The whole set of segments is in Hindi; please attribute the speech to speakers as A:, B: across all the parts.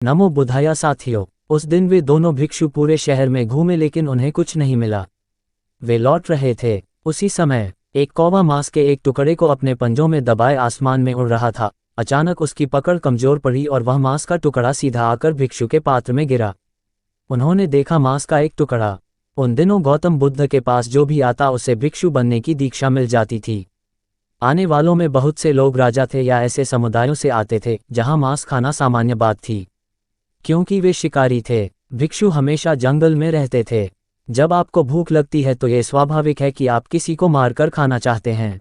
A: नमो बुद्धाया साथियों। उस दिन वे दोनों भिक्षु पूरे शहर में घूमे लेकिन उन्हें कुछ नहीं मिला। वे लौट रहे थे। उसी समय एक कौवा मांस के एक टुकड़े को अपने पंजों में दबाए आसमान में उड़ रहा था। अचानक उसकी पकड़ कमजोर पड़ी और वह मांस का टुकड़ा सीधा आकर भिक्षु के पात्र में गिरा। उन्होंने देखा मांस का एक टुकड़ा। उन दिनों गौतम बुद्ध के पास जो भी आता उसे भिक्षु बनने की दीक्षा मिल जाती थी। आने वालों में बहुत से लोग राजा थे या ऐसे समुदायों से आते थे जहां मांस खाना सामान्य बात थी। क्योंकि वे शिकारी थे, भिक्षु हमेशा जंगल में रहते थे। जब आपको भूख लगती है तो ये स्वाभाविक है कि आप किसी को मारकर खाना चाहते हैं।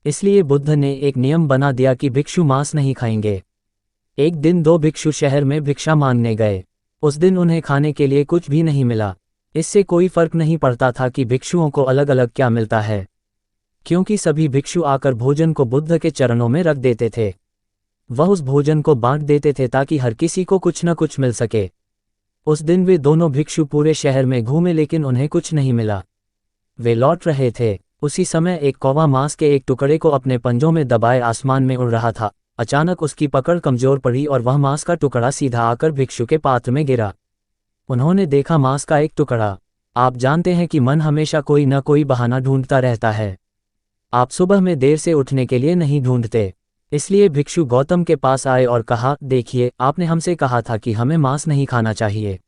A: इसलिए बुद्ध ने एक नियम बना दिया कि भिक्षु मांस नहीं खाएंगे। एक दिन दो भिक्षु शहर में भिक्षा मांगने गए। उस दिन उन्हें खाने के लिए कुछ भी नहीं मिला। इससे कोई फर्क नहीं पड़ता था कि भिक्षुओं को अलग अलग क्या मिलता है, क्योंकि सभी भिक्षु आकर भोजन को बुद्ध के चरणों में रख देते थे। वह उस भोजन को बांट देते थे ताकि हर किसी को कुछ न कुछ मिल सके। उस दिन वे दोनों भिक्षु पूरे शहर में घूमे लेकिन उन्हें कुछ नहीं मिला। वे लौट रहे थे। उसी समय एक कौवा मांस के एक टुकड़े को अपने पंजों में दबाए आसमान में उड़ रहा था। अचानक उसकी पकड़ कमजोर पड़ी और वह मांस का टुकड़ा सीधा आकर भिक्षु के पात्र में गिरा। उन्होंने देखा मांस का एक टुकड़ा। आप जानते हैं कि मन हमेशा कोई न कोई बहाना ढूंढता रहता है। आप सुबह में देर से उठने के लिए नहीं ढूंढते। इसलिए भिक्षु गौतम के पास आए और कहा, देखिए, आपने हमसे कहा था कि हमें मांस नहीं खाना चाहिए।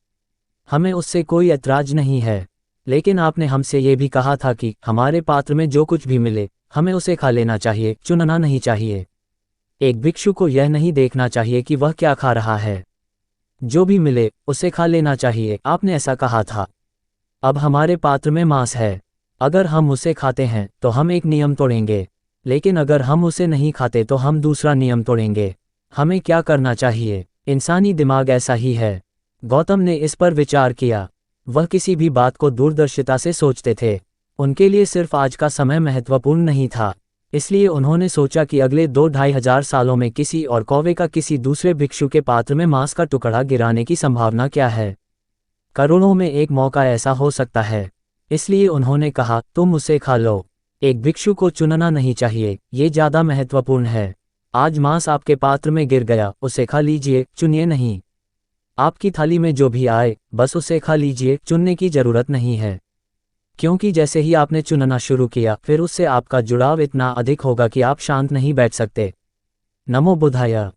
A: हमें उससे कोई ऐतराज नहीं है, लेकिन आपने हमसे ये भी कहा था कि हमारे पात्र में जो कुछ भी मिले हमें उसे खा लेना चाहिए, चुनना नहीं चाहिए। एक भिक्षु को यह नहीं देखना चाहिए कि वह क्या खा रहा है। जो भी मिले उसे खा लेना चाहिए, आपने ऐसा कहा था। अब हमारे पात्र में मांस है। अगर हम उसे खाते हैं तो हम एक नियम तोड़ेंगे, लेकिन अगर हम उसे नहीं खाते तो हम दूसरा नियम तोड़ेंगे। हमें क्या करना चाहिए? इंसानी दिमाग ऐसा ही है। गौतम ने इस पर विचार किया। वह किसी भी बात को दूरदर्शिता से सोचते थे। उनके लिए सिर्फ आज का समय महत्वपूर्ण नहीं था। इसलिए उन्होंने सोचा कि अगले 2-2.5 सालों में किसी और कौवे का किसी दूसरे भिक्षु के पात्र में मांस का टुकड़ा गिराने की संभावना क्या है। करोड़ों में एक मौका ऐसा हो सकता है। इसलिए उन्होंने कहा, तुम उसे खा लो। एक भिक्षु को चुनना नहीं चाहिए, ये ज्यादा महत्वपूर्ण है। आज मांस आपके पात्र में गिर गया, उसे खा लीजिए, चुनिए नहीं। आपकी थाली में जो भी आए बस उसे खा लीजिए, चुनने की जरूरत नहीं है। क्योंकि जैसे ही आपने चुनना शुरू किया फिर उससे आपका जुड़ाव इतना अधिक होगा कि आप शांत नहीं बैठ सकते। नमो बुद्धाय।